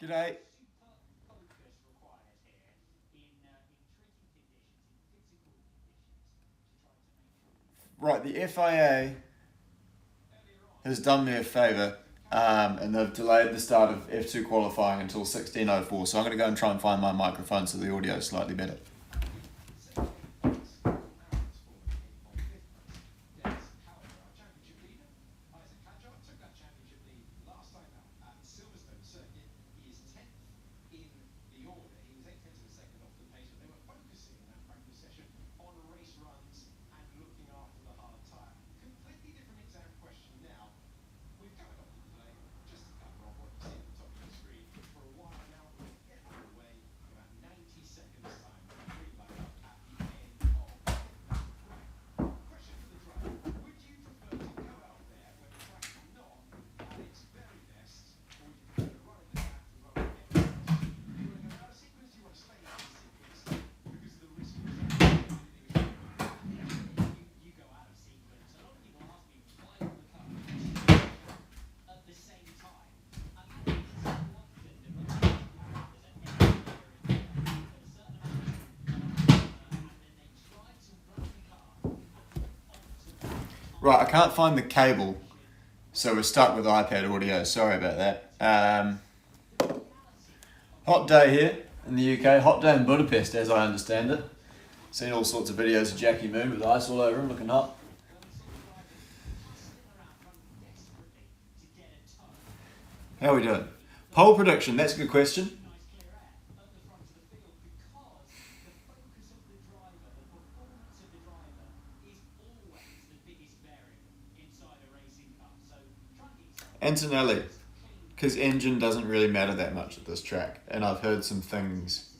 G'day. Right, the FIA has done me a favour and they've delayed the start of F2 qualifying until 16:04. So I'm going to go and try and find my microphone so the audio is slightly better. Right, I can't find the cable, so we're stuck with iPad audio. Sorry about that. Hot day here in the UK. Hot day in Budapest, as I understand it. Seen all sorts of videos of Jackie Moon with ice all over him, looking hot. How are we doing? Pole prediction, that's a good question. Antonelli, because engine doesn't really matter that much at this track, and I've heard some things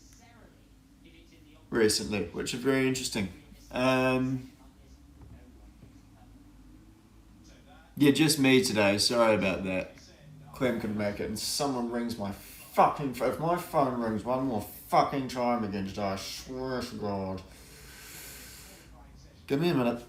recently which are very interesting. Yeah, just me today. Sorry about that. Clem couldn't make it, and someone rings my fucking phone. If my phone rings one more fucking time again today, I swear to God. Give me a minute.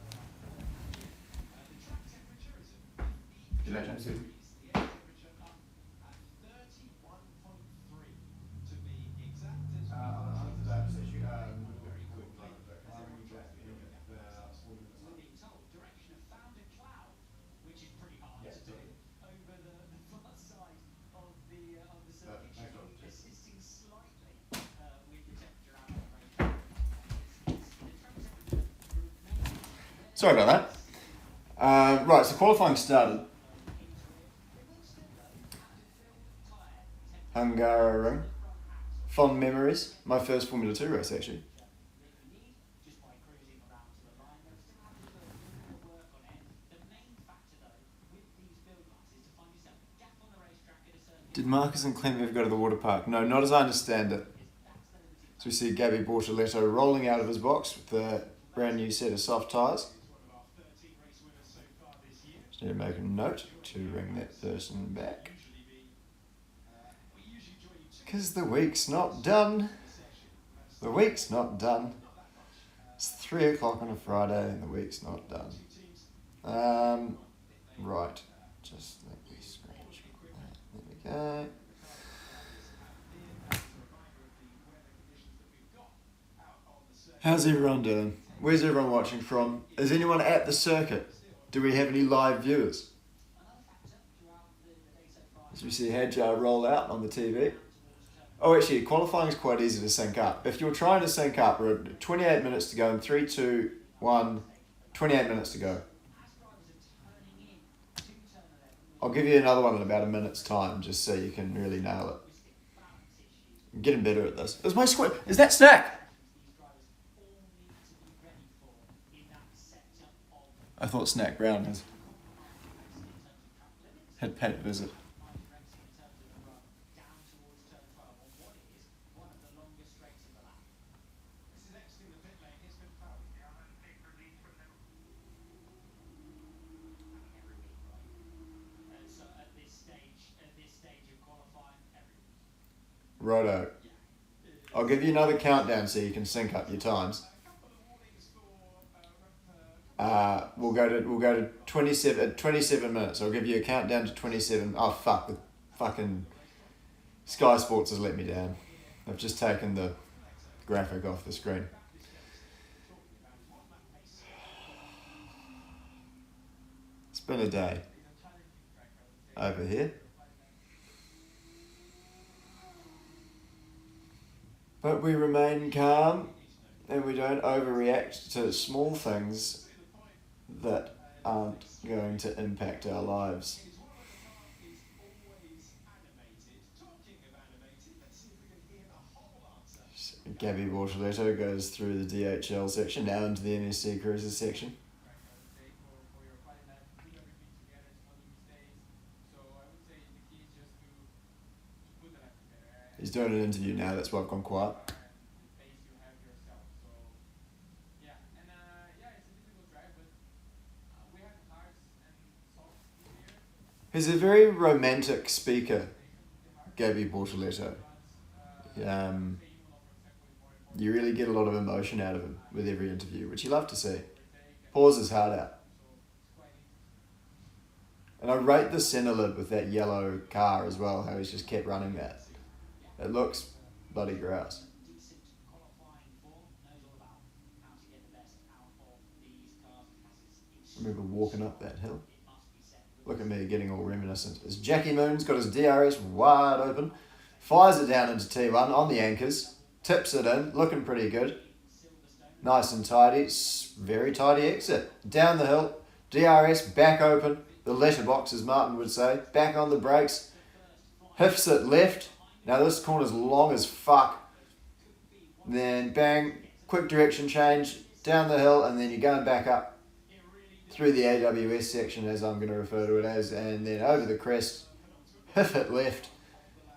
Sorry about that. Right, so qualifying started. Hungary. Fond memories. My first Formula 2 race, actually. Did Marcus and Clem ever go to the water park? No, not as I understand it. So we see Gabby Bortoletto rolling out of his box with a brand new set of soft tyres. Just need to make a note to bring that person back. Because the week's not done. The week's not done. It's 3 o'clock on a Friday and the week's not done. Right. Just let me scratch that. There we go. How's everyone doing? Where's everyone watching from? Is anyone at the circuit? Do we have any live viewers? As we see Hadjar roll out on the TV. Oh, actually, qualifying is quite easy to sync up. If you're trying to sync up, we're at 28 minutes to go in 3, 2, 1, 28 minutes to go. I'll give you another one in about a minute's time, just so you can really nail it. I'm getting better at this. Is my squid? Is that Snack? I thought Snack Brown had paid a visit. Righto. I'll give you another countdown so you can sync up your times. We'll go to 27 minutes. I'll give you a countdown to 27. Oh fuck, with fucking Sky Sports has let me down. I've just taken the graphic off the screen. It's been a day over here. But we remain calm and we don't overreact to small things that aren't going to impact our lives. Gabby Bortoletto goes through the DHL section, now into the MSC Cruises section. He's doing an interview now, that's why I've gone quiet. He's a very romantic speaker, Gabby Bortoletto. You really get a lot of emotion out of him with every interview, which you love to see. Pours his heart out. And I rate the centre lid with that yellow car as well, how he's just kept running that. It looks bloody grouse. I remember walking up that hill. Look at me getting all reminiscent. As Jackie Moon's got his DRS wide open, fires it down into T1 on the anchors, tips it in, looking pretty good. Nice and tidy, very tidy exit. Down the hill, DRS back open, the letterbox as Martin would say, back on the brakes, hiffs it left. Now this corner's long as fuck. Then bang, quick direction change, down the hill, and then you're going back up through the AWS section, as I'm going to refer to it as, and then over the crest, hiff it left,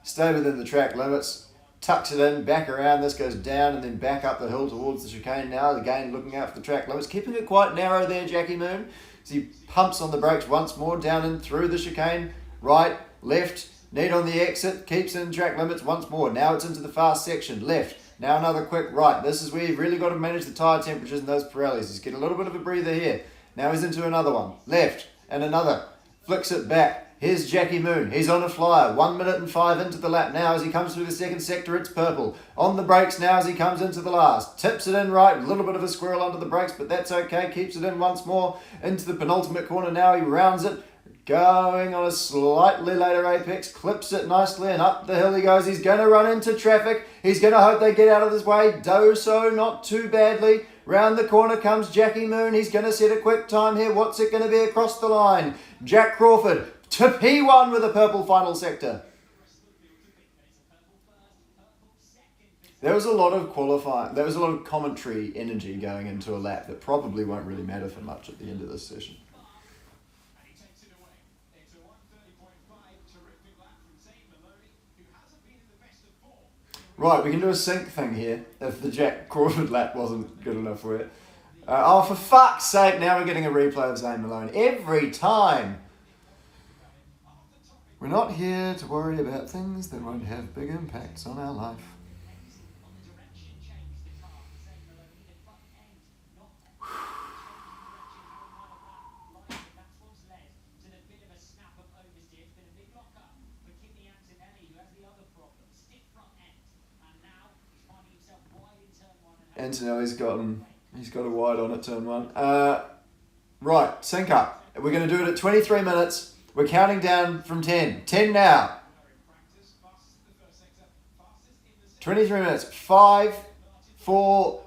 stay within the track limits, tucks it in, back around, this goes down and then back up the hill towards the chicane now, again looking out for the track limits, keeping it quite narrow there, Jackie Moon, as he pumps on the brakes once more, down and through the chicane, right, left, neat on the exit, keeps in track limits once more, now it's into the fast section, left, now another quick right, this is where you've really got to manage the tyre temperatures in those Pirellis, just get a little bit of a breather here. Now he's into another one. Left. And another. Flicks it back. Here's Jackie Moon. He's on a flyer. 1 minute and 5 into the lap. Now as he comes through the second sector, it's purple. On the brakes now as he comes into the last. Tips it in right. A little bit of a squirrel under the brakes, but that's okay. Keeps it in once more. Into the penultimate corner now. He rounds it. Going on a slightly later apex. Clips it nicely and up the hill he goes. He's going to run into traffic. He's going to hope they get out of his way. Do so not too badly. Round the corner comes Jackie Moon. He's going to set a quick time here. What's it going to be across the line? Jack Crawford to P1 with a purple final sector. There was a lot of qualifying. There was a lot of commentary energy going into a lap that probably won't really matter for much at the end of this session. Right, we can do a sync thing here, if the Jack Crawford lap wasn't good enough for it. Oh, for fuck's sake, now we're getting a replay of Zane Maloney. Every time! We're not here to worry about things that won't have big impacts on our life. Antonelli's got a wide on at turn 1. Right, sync up. We're going to do it at 23 minutes. We're counting down from 10. 10 now. 23 minutes. 5, 4,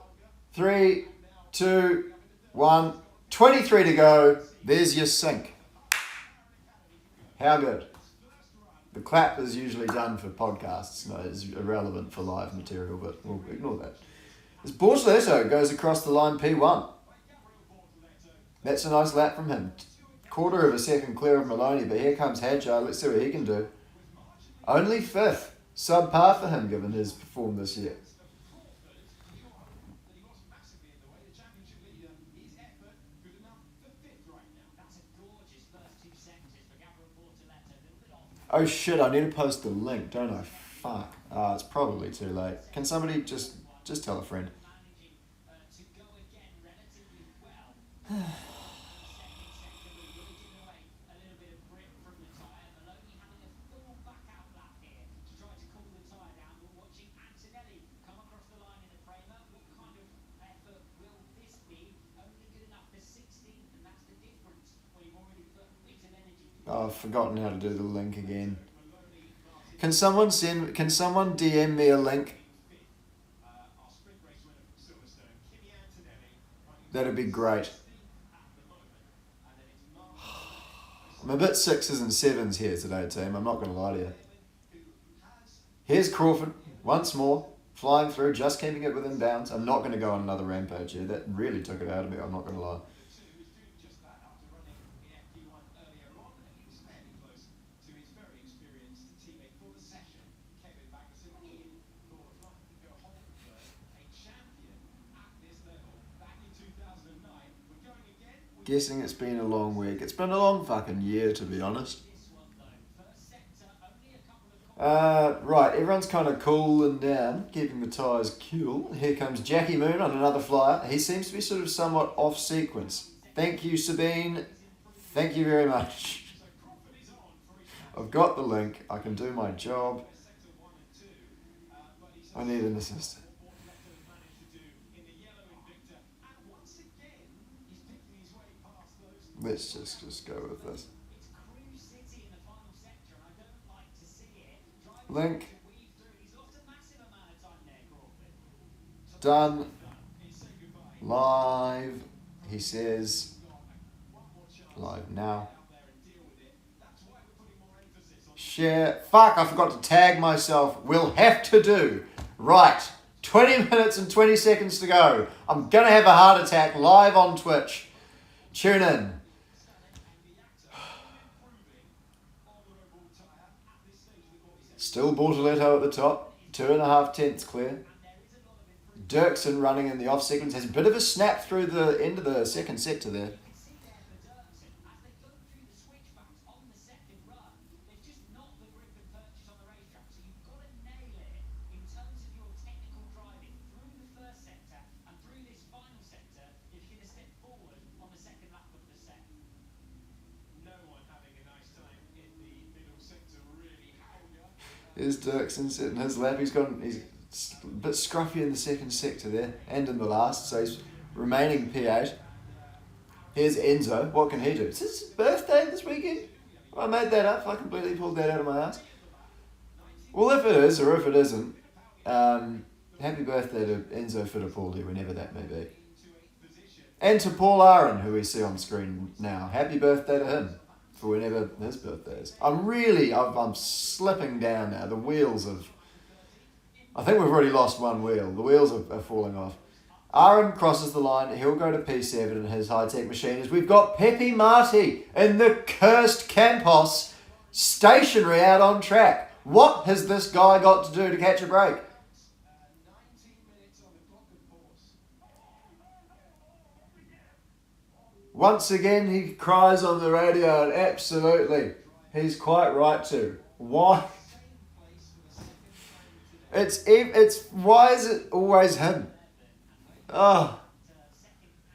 3, 2, 1. 23 to go. There's your sync. How good? The clap is usually done for podcasts. No, it's irrelevant for live material, but we'll ignore that. As Bortoletto goes across the line P1. That's a nice lap from him. Quarter of a second clear of Maloney, but here comes Hadjar. Let's see what he can do. Only 5th. Subpar for him given his perform this year. Oh shit, I need to post the link, don't I? Fuck. It's probably too late. Can somebody just tell a friend? I've forgotten how to do the link again. Can someone DM me a link? That'd be great. I'm a bit sixes and sevens here today, team. I'm not going to lie to you. Here's Crawford, once more, flying through, just keeping it within bounds. I'm not going to go on another rampage here. That really took it out of me, I'm not going to lie. Guessing it's been a long week. It's been a long fucking year, to be honest. Right, everyone's kind of cooling down, keeping the tyres cool. Here comes Jackie Moon on another flyer. He seems to be sort of somewhat off sequence. Thank you, Sabine. Thank you very much. I've got the link. I can do my job. I need an assistant. Let's just go with this. Link. Done. Live. He says. Live now. Share. Fuck, I forgot to tag myself. We'll have to do. Right. 20 minutes and 20 seconds to go. I'm going to have a heart attack live on Twitch. Tune in. Still Bortoletto at the top. 2.5 tenths clear. Dirksen running in the off sequence. Has a bit of a snap through the end of the second sector there. Here's Dirksen sitting his lap. He's a bit scruffy in the second sector there, and in the last, so he's remaining P8. Here's Enzo. What can he do? Is his birthday this weekend? I made that up. I completely pulled that out of my ass. Well, if it is, or if it isn't, happy birthday to Enzo Fittipaldi, whenever that may be. And to Paul Aaron, who we see on screen now. Happy birthday to him. For whenever his birthday is. I'm slipping down now. The wheels I think we've already lost one wheel. The wheels are falling off. Aaron crosses the line. He'll go to P7 in his high-tech machine. As we've got Pepe Marti in the cursed Campos, stationary out on track. What has this guy got to do to catch a break? Once again, he cries on the radio, and absolutely, he's quite right to. Why? Why is it always him? Oh,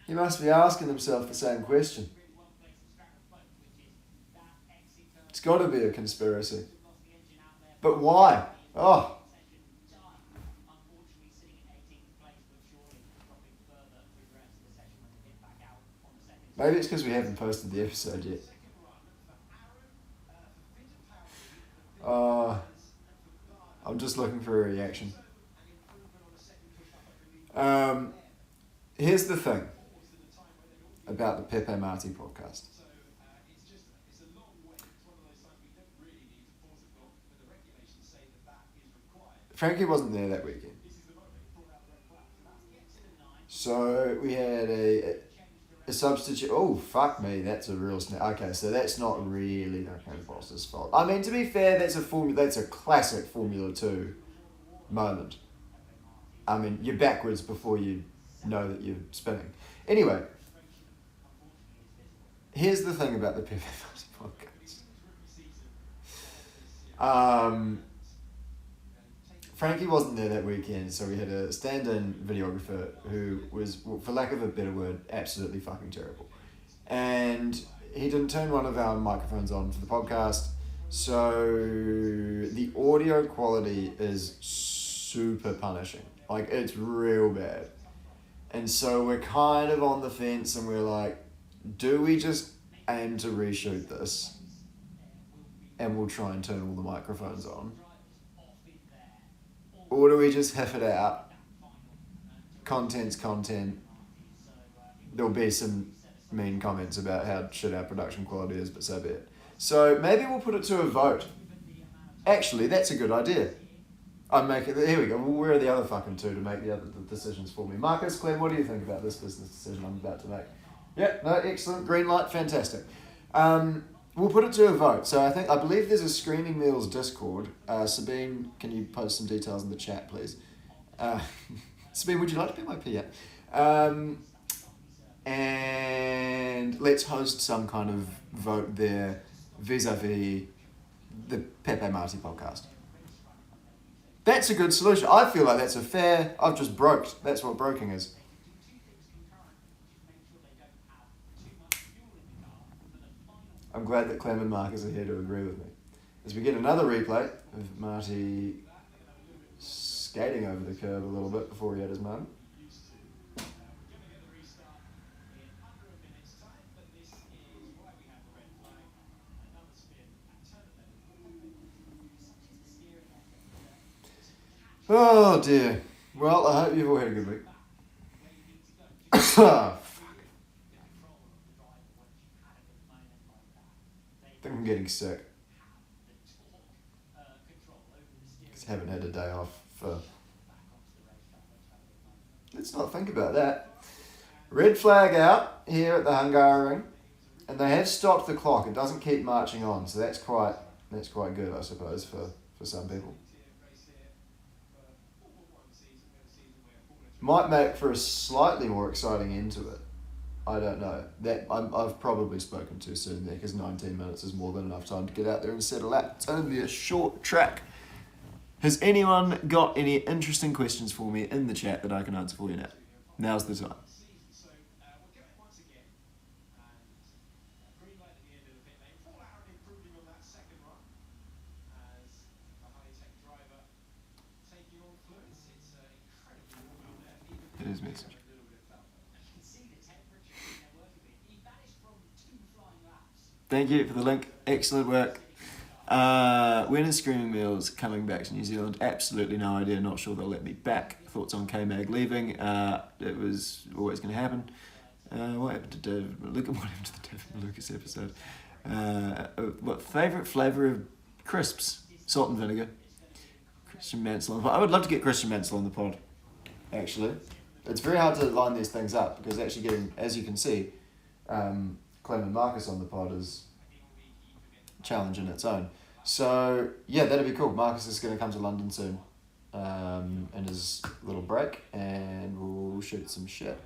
he must be asking himself the same question. It's got to be a conspiracy. But why? Oh. Maybe it's because we haven't posted the episode yet. I'm just looking for a reaction. Here's the thing about the Pepe Marti podcast. Frankie wasn't there that weekend. So we had a substitute. Oh, fuck me, that's a real snap. Okay, so that's not really Duncan Foster's fault. I mean, to be fair, that's a classic Formula 2 moment. I mean, you're backwards before you know that you're spinning. Anyway, here's the thing about the Pepe podcast. Frankie wasn't there that weekend, so we had a stand-in videographer who was, for lack of a better word, absolutely fucking terrible. And he didn't turn one of our microphones on for the podcast, so the audio quality is super punishing. Like, it's real bad. And so we're kind of on the fence, and we're like, do we just aim to reshoot this? and we'll try and turn all the microphones on? Or do we just hiff it out? Content's content. There'll be some mean comments about how shit our production quality is, but so be it. So maybe we'll put it to a vote. Actually, that's a good idea. Here we go. Well, where are the other fucking two to make the other decisions for me? Marcus, Clem, what do you think about this business decision I'm about to make? Yeah, no, excellent. Green light, fantastic. We'll put it to a vote. So I believe there's a Screaming Meals Discord. Sabine, can you post some details in the chat, please? Sabine, would you like to be my PA? And let's host some kind of vote there vis-a-vis the Pepe Marty podcast. That's a good solution. I feel like that's a fair... I've just broked. That's what broking is. I'm glad that Clem and Marcus are here to agree with me. As we get another replay of Marty skating over the curb a little bit before he had his moment. Oh dear. Well, I hope you've all had a good week. Oh, fuck. I think I'm getting sick. Just haven't had a day off for... Let's not think about that. Red flag out here at the Hungary, and they have stopped the clock. It doesn't keep marching on, so that's quite good, I suppose, for some people. Might make for a slightly more exciting end to it. I don't know. I've probably spoken too soon there, because 19 minutes is more than enough time to get out there and settle out. It's only a short track. Has anyone got any interesting questions for me in the chat that I can answer for you now? Now's the time. His message. Thank you for the link. Excellent work. When is Screaming Meals coming back to New Zealand? Absolutely no idea. Not sure they'll let me back. Thoughts on K-Mag leaving? It was always going to happen. What happened to David Maluka? What happened to the David Malukas episode? What favourite flavour of crisps? Salt and vinegar. Christian Mansell on the pod. I would love to get Christian Mansell on the pod, actually. It's very hard to line these things up, because actually getting, as you can see, Clem and Marcus on the pod is a challenge in its own. So, yeah, that'd be cool. Marcus is going to come to London soon in his little break, and we'll shoot some shit.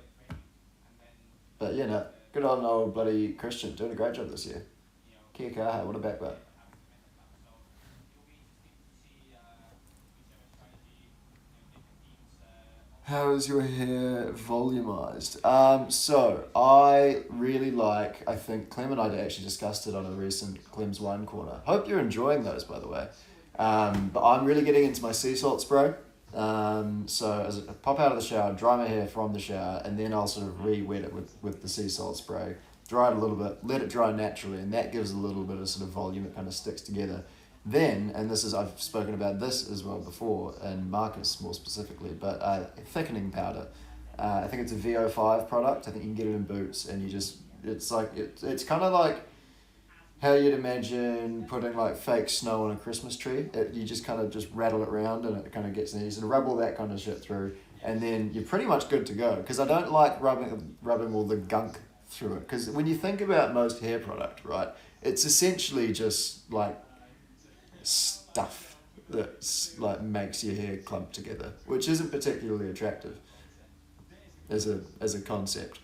But, yeah, no, good on old bloody Christian, doing a great job this year. Kia kaha, what a backbone. How is your hair volumized? So, I really like, I think Clem and I actually discussed it on a recent Clem's Wine Corner. Hope you're enjoying those, by the way. But I'm really getting into my sea salt spray. So, as I pop out of the shower, dry my hair from the shower, and then I'll sort of re-wet it with the sea salt spray. Dry it a little bit, let it dry naturally, and that gives a little bit of sort of volume. It kind of sticks together. Then, and I've spoken about this as well before, and Marcus more specifically, but thickening powder. I think it's a VO5 product. I think you can get it in Boots, and it's kind of like how you'd imagine putting like fake snow on a Christmas tree. You just kind of just rattle it around, and it kind of gets in. You sort of rub all that kind of shit through, and then you're pretty much good to go. Because I don't like rubbing all the gunk through it. Because when you think about most hair product, right, it's essentially just like stuff that like makes your hair clump together, which isn't particularly attractive as a concept.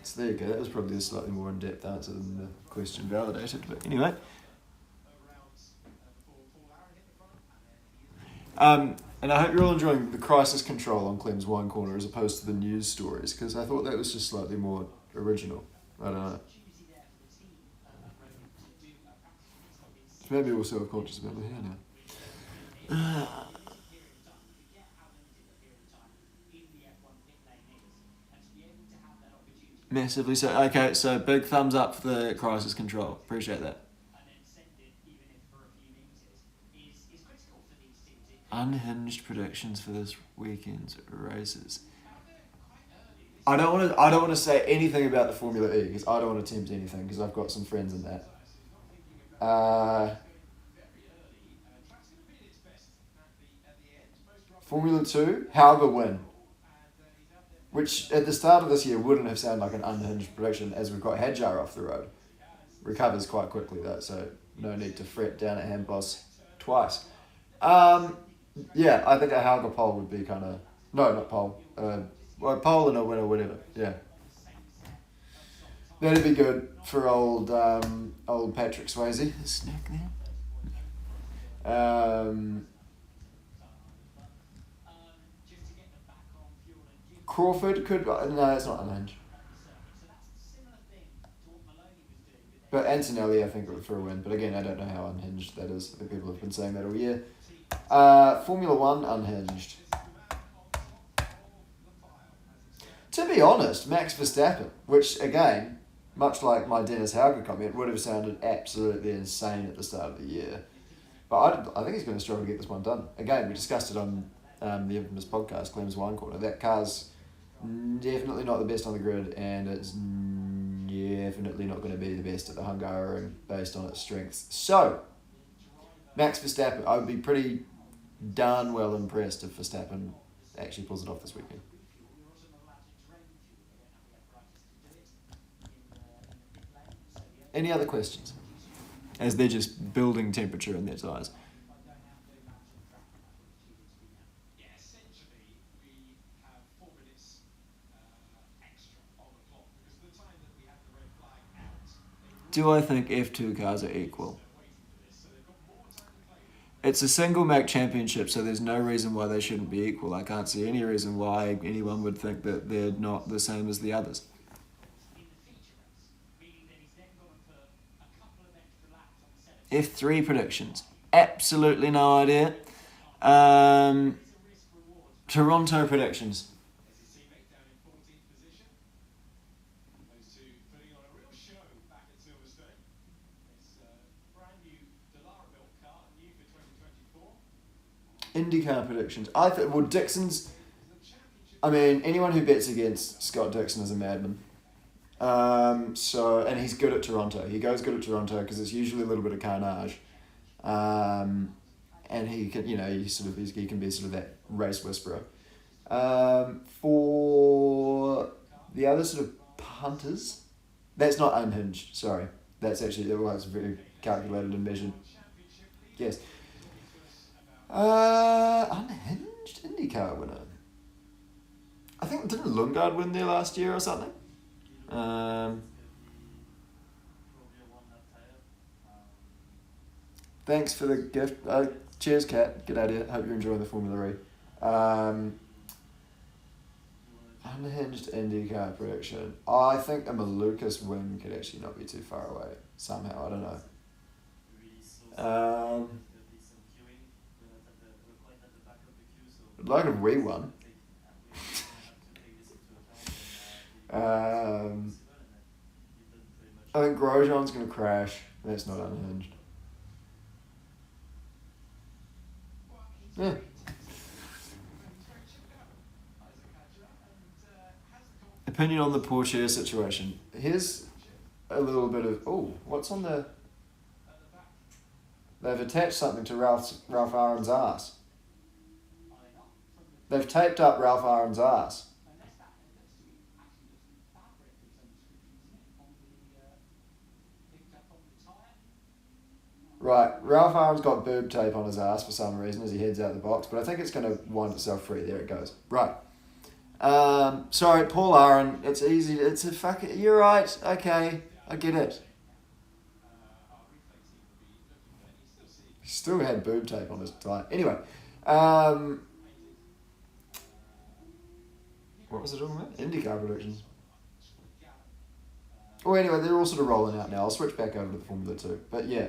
So there you go. That was probably a slightly more in-depth answer than the question validated, but anyway. And I hope you're all enjoying the crisis control on Clem's Wine Corner as opposed to the news stories, because I thought that was just slightly more original. I don't know. Maybe also self-conscious about my hair now. Massively so. Okay, so big thumbs up for the crisis control. Appreciate that. Unhinged predictions for this weekend's races. I don't want to. I don't want to say anything about the Formula E because I don't want to tempt anything because I've got some friends in that. Formula 2, Hauger win. Which at the start of this year wouldn't have sounded like an unhinged prediction as we've got Hadjar off the road. Recovers quite quickly though, so no need to fret down at Handboss twice. Yeah, I think a Hauger pole would be kind of... No, not pole. Well, pole and a win or whatever, yeah. That'd be good for old Patrick Swayze. Snack there. Crawford could... No, it's not unhinged. But Antonelli, I think, for a win. But again, I don't know how unhinged that is. I think people have been saying that all year. Formula 1, unhinged. To be honest, Max Verstappen, which, again, much like my Dennis Hauger comment, would have sounded absolutely insane at the start of the year. But I think he's going to struggle to get this one done. Again, we discussed it on the infamous podcast, Clem's Wine Corner. That car's definitely not the best on the grid, and it's definitely not going to be the best at the Hungaroring based on its strengths. So, Max Verstappen, I would be pretty darn well impressed if Verstappen actually pulls it off this weekend. Any other questions? As they're just building temperature in their tyres. Do I think F2 cars are equal? It's a single make championship, so there's no reason why they shouldn't be equal. I can't see any reason why anyone would think that they're not the same as the others. F3 predictions. Absolutely no idea. Toronto predictions. IndyCar predictions. I think, well, Dixon's... I mean, anyone who bets against Scott Dixon is a madman. And he's good at Toronto. He goes good at Toronto because it's usually a little bit of carnage. And he can, he can be sort of that race whisperer. For the other sort of punters, that's not unhinged. Sorry, that's actually very calculated and measured. Yes. Unhinged IndyCar winner. I think didn't Lundgaard win there last year or something? Thanks for the gift. Cheers, Kat. Good idea. Hope you're enjoying the Formula E. Unhinged IndyCar prediction. I think a Malukas win could actually not be too far away somehow. I don't know. I'd like if we won. I think Grosjean's going to crash. That's not unhinged. Yeah. Opinion on the Porsche situation. Here's a little bit of... Oh, what's on the... They've attached something to Ralph Aaron's ass. They've taped up Ralph Aaron's ass. Right, Ralph Aaron's got boob tape on his ass for some reason as he heads out the box, but I think it's going to wind itself free. There it goes. Right. Sorry, Paul Aaron. It's easy. It's a fucking... You're right. Okay, I get it. He still had boob tape on his tie. Anyway. What was I talking about? IndyCar predictions. Oh, anyway, they're all sort of rolling out now. I'll switch back over to the Formula 2. But yeah.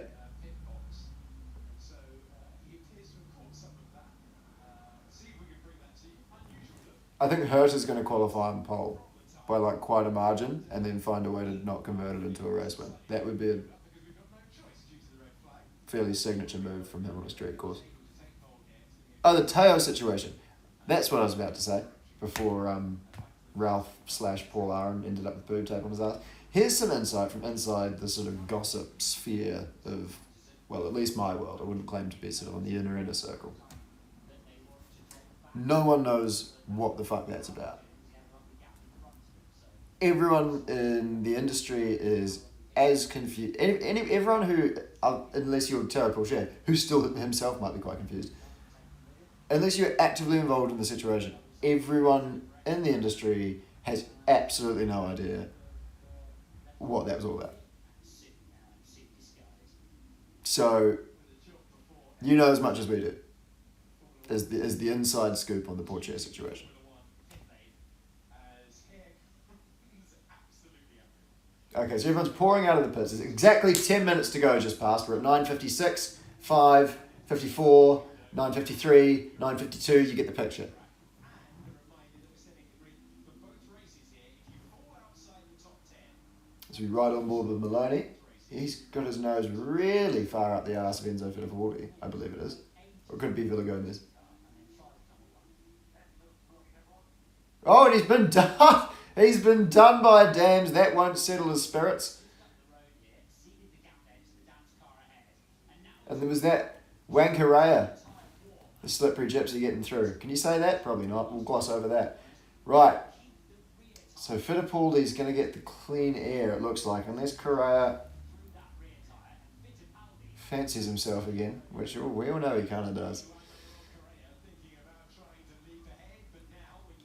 I think Hurt is going to qualify on pole. by like quite a margin and then find a way to not convert it into a race win. That would be a fairly signature move from him on a street course. Oh, the Teo situation. That's what I was about to say before Ralph/Paul Aron ended up with boob tape on his ass. Here's some insight from inside the sort of gossip sphere of, well, at least my world. I wouldn't claim to be sort of on the inner circle. No one knows what the fuck that's about. Everyone in the industry is as confused. Everyone who, unless you're Teo Porcher, who still himself might be quite confused, unless you're actively involved in the situation, everyone in the industry has absolutely no idea what that was all about. So, you know as much as we do, as the inside scoop on the Porcher situation. Okay, so everyone's pouring out of the pits. There's exactly 10 minutes to go just past. We're at 9:56, 5, 54, 9:53, 9:52. You get the picture. So we ride on board with Maloney. He's got his nose really far up the arse of Enzo Fittipaldi, I believe it is. Or could it be Villa Gomez? Oh, and he's been done. He's been done by dams. That won't settle his spirits. And there was that Wankaraya, the slippery gypsy getting through. Can you say that? Probably not. We'll gloss over that. Right. So Fittipaldi's going to get the clean air, it looks like, unless Correa fancies himself again, which we all know he kind of does.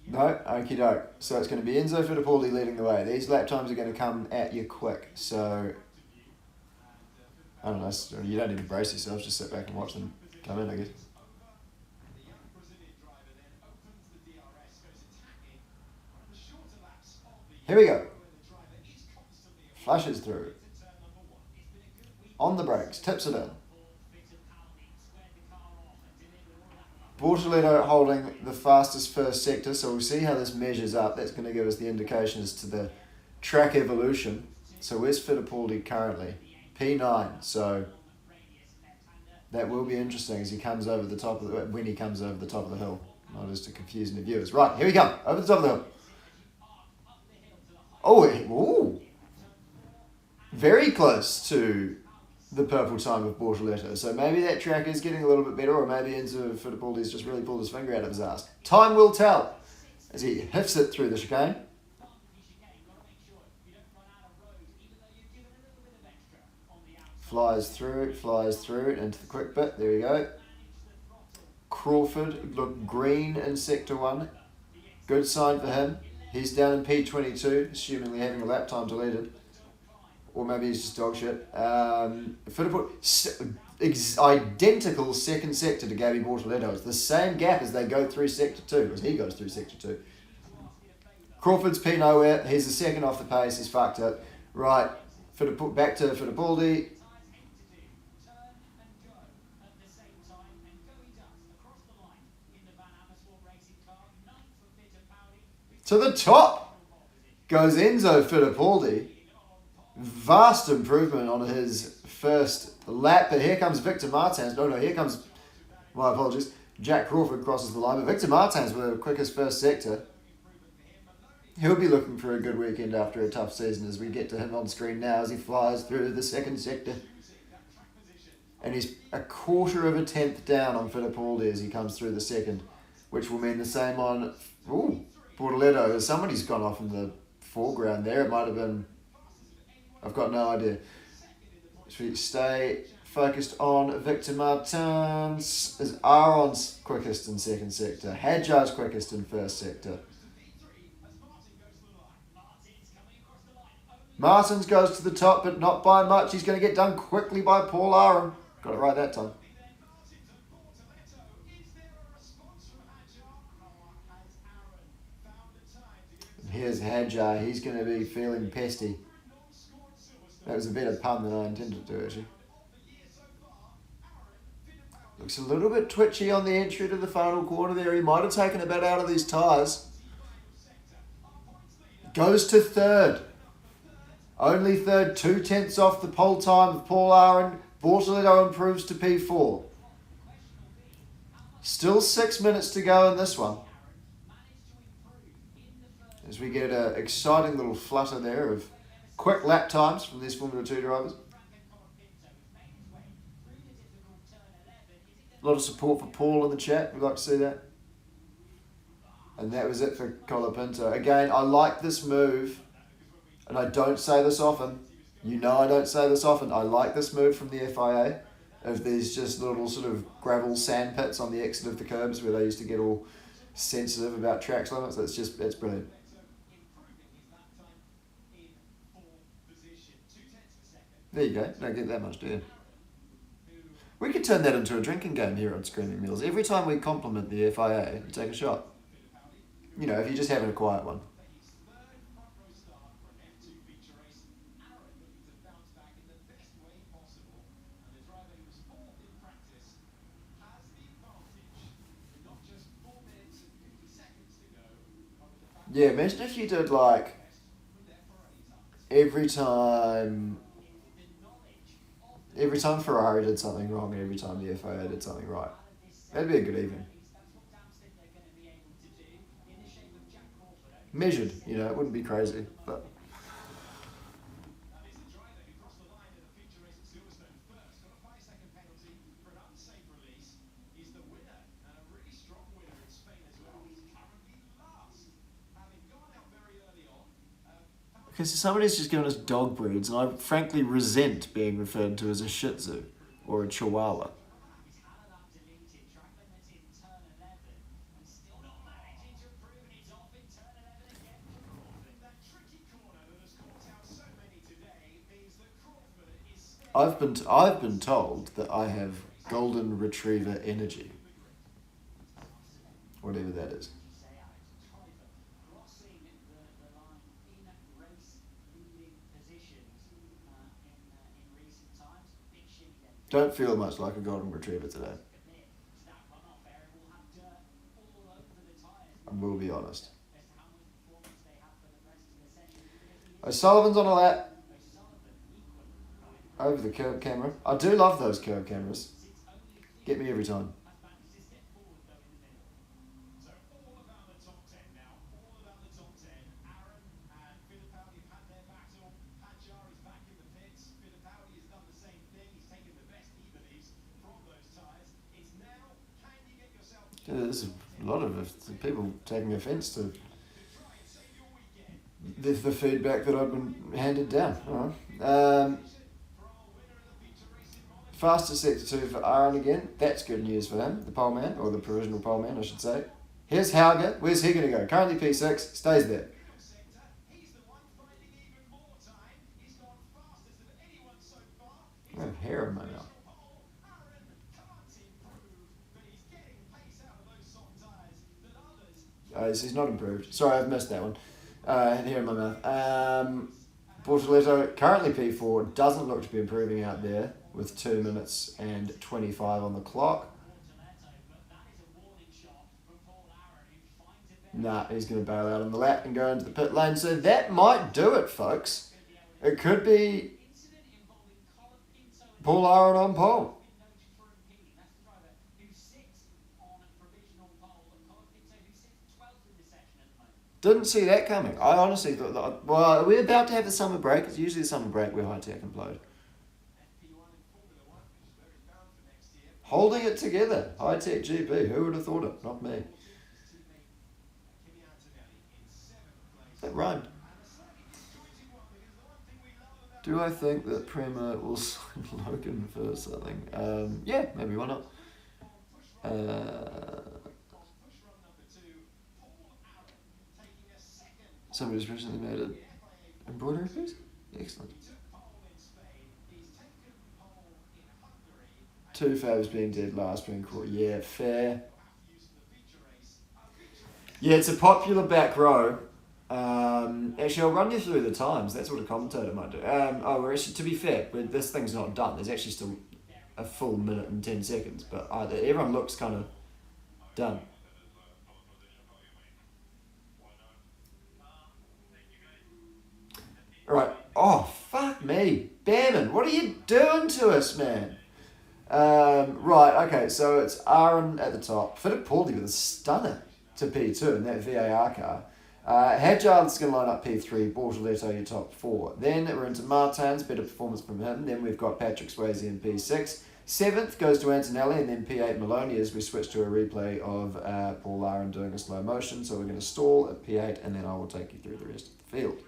No, okie doke. So it's going to be Enzo Fittipaldi leading the way. These lap times are going to come at you quick. So, I don't know, you don't need to brace yourself, just sit back and watch them come in, I guess. Here we go. Flushes through. On the brakes, tips it in. Bortoleto holding the fastest first sector, so we'll see how this measures up. That's going to give us the indication as to the track evolution. So where's Fittipaldi currently? P9, so that will be interesting as he comes over the top of the, when he comes over the top of the hill. Not as to confuse the viewers. Right, here we come, over the top of the hill. Oh, ooh. Very close to the purple time of Bortoleto. So maybe that track is getting a little bit better, or maybe Enzo Fittipaldi's just really pulled his finger out of his ass. Time will tell as he hits it through the chicane. Flies through into the quick bit. There we go. Crawford looked green in Sector 1. Good sign for him. He's down in P22, assumingly having a lap time deleted. Or maybe he's just dog shit. Identical second sector to Gabby Bortoleto. It's the same gap as they go through Sector 2, as he goes through Sector 2. Crawford's P nowhere. He's the second off the pace. He's fucked it. Right, back to Fittipaldi. To the top goes Enzo Fittipaldi. Vast improvement on his first lap. But here comes Victor Martins. No, here comes, my apologies, Jack Crawford crosses the line. But Victor Martins with the quickest first sector. He'll be looking for a good weekend after a tough season as we get to him on screen now as he flies through the second sector. And he's a quarter of a tenth down on Fittipaldi as he comes through the second, which will mean the same on Bortoleto. Somebody's gone off in the foreground there. It might have been, I've got no idea. So we stay focused on Victor Martins. Is Aron's quickest in second sector. Hadjar's quickest in first sector. Martins goes to the top, but not by much. He's going to get done quickly by Paul Aron. Got it right that time. And here's Hadjar. He's going to be feeling pesty. That was a better pun than I intended to, actually. Looks a little bit twitchy on the entry to the final quarter there. He might have taken a bit out of these tyres. Goes to third. Only third, 2/10 off the pole time of Paul Aaron. Bortoleto improves to P4. Still 6 minutes to go in this one. As we get an exciting little flutter there of quick lap times from these Formula 2 drivers. A lot of support for Paul in the chat. We'd like to see that. And that was it for Colapinto. Again, I like this move. And I don't say this often. You know I don't say this often. I like this move from the FIA. Of these just little sort of gravel sand pits on the exit of the curbs where they used to get all sensitive about track limits. It's brilliant. There you go. Don't get that much, do you? We could turn that into a drinking game here on Screaming Meals. Every time we compliment the FIA, you take a shot. You know, if you're just having a quiet one. Yeah, imagine if you did like every time Ferrari did something wrong and every time the FIA did something right. That'd be a good evening. Measured, you know, it wouldn't be crazy, but. Okay, so somebody's just given us dog breeds, and I frankly resent being referred to as a Shih Tzu or a Chihuahua. I've been told that I have golden retriever energy, whatever that is. Don't feel much like a golden retriever today. I will be honest. O'Sullivan's on a lap. Over the curve camera. I do love those curve cameras. Get me every time. Yeah, there's a lot of people taking offence to the feedback that I've been handed down. All right. Fastest sector 2 for Aaron again. That's good news for him, the pole man, or the provisional pole man, I should say. Here's Hauger. Where's he going to go? Currently P6, stays there. I have hair in my mouth. He's not improved. Sorry, I've missed that one. Hair in my mouth. Bortoleto, currently P4, doesn't look to be improving out there with 2 minutes and 25 on the clock. Nah, he's going to bail out on the lap and go into the pit lane. So that might do it, folks. It could be Paul Aaron on pole. Didn't see that coming. I honestly thought, well, we're about to have the summer break. It's usually the summer break where high tech implode. Holding it together. High tech GP. Who would have thought it? Not me. That rhymed. Do I think that Prema will sign Logan for something? Yeah, maybe, why not? Somebody's recently made an embroidery piece? Excellent. 2 favs being dead last being caught. Yeah, fair. Yeah, it's a popular back row. Actually, I'll run you through the times. That's what a commentator might do. We're actually, to be fair, this thing's not done. There's actually still a full minute and 10 seconds, but everyone looks kind of done. Oh, fuck me. Behrman, what are you doing to us, man? Right, okay, so it's Aaron at the top. Fittipaldi with a stunner to P2 in that VAR car. Hadjard's going to line up P3, Bortoletto your top 4. Then we're into Martins, better performance from him. Then we've got Patrick Swayze in P6. 7th goes to Antonelli, and then P8 Maloney as we switch to a replay of Paul Aaron doing a slow motion. So we're going to stall at P8, and then I will take you through the rest of the field.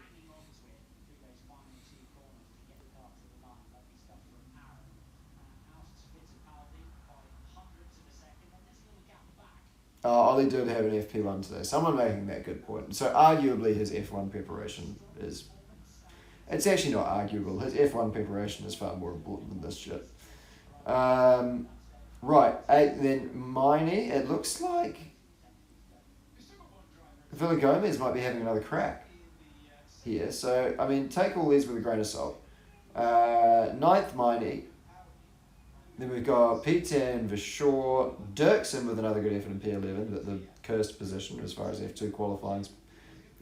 Ollie did have an FP1 today. Someone making that good point. So arguably his F1 preparation is... It's actually not arguable. His F1 preparation is far more important than this shit. Right, 8 then Miney. It looks like Villa Gomez might be having another crack here. So, I mean, take all these with a grain of salt. 9th Miney. Then we've got P10, Vishor, Dirksen with another good effort in P11, but the cursed position as far as F2 qualifying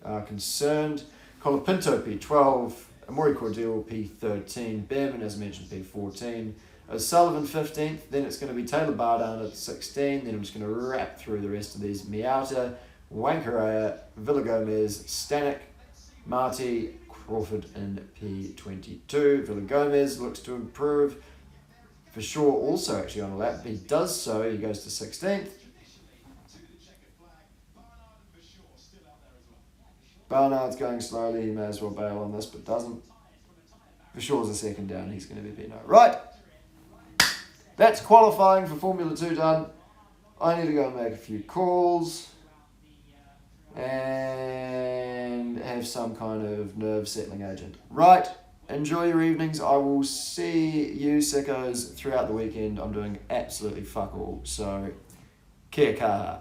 are concerned. Colapinto P12, Amori Cordial P13, Behrman as mentioned P14, O'Sullivan 15th, then it's going to be Taylor Bardown at 16, then I'm just going to wrap through the rest of these. Miata, Wankaraya, Villa Gomez, Stanek, Marty, Crawford in P22. Villa Gomez looks to improve. For sure, also actually on a lap. He does so, he goes to 16th. Barnard's going slowly, he may as well bail on this, but doesn't. For sure's a second down, he's going to be P9. Right, that's qualifying for Formula 2 done. I need to go and make a few calls and have some kind of nerve settling agent. Right. Enjoy your evenings. I will see you sickos throughout the weekend. I'm doing absolutely fuck all. So, kia kaha.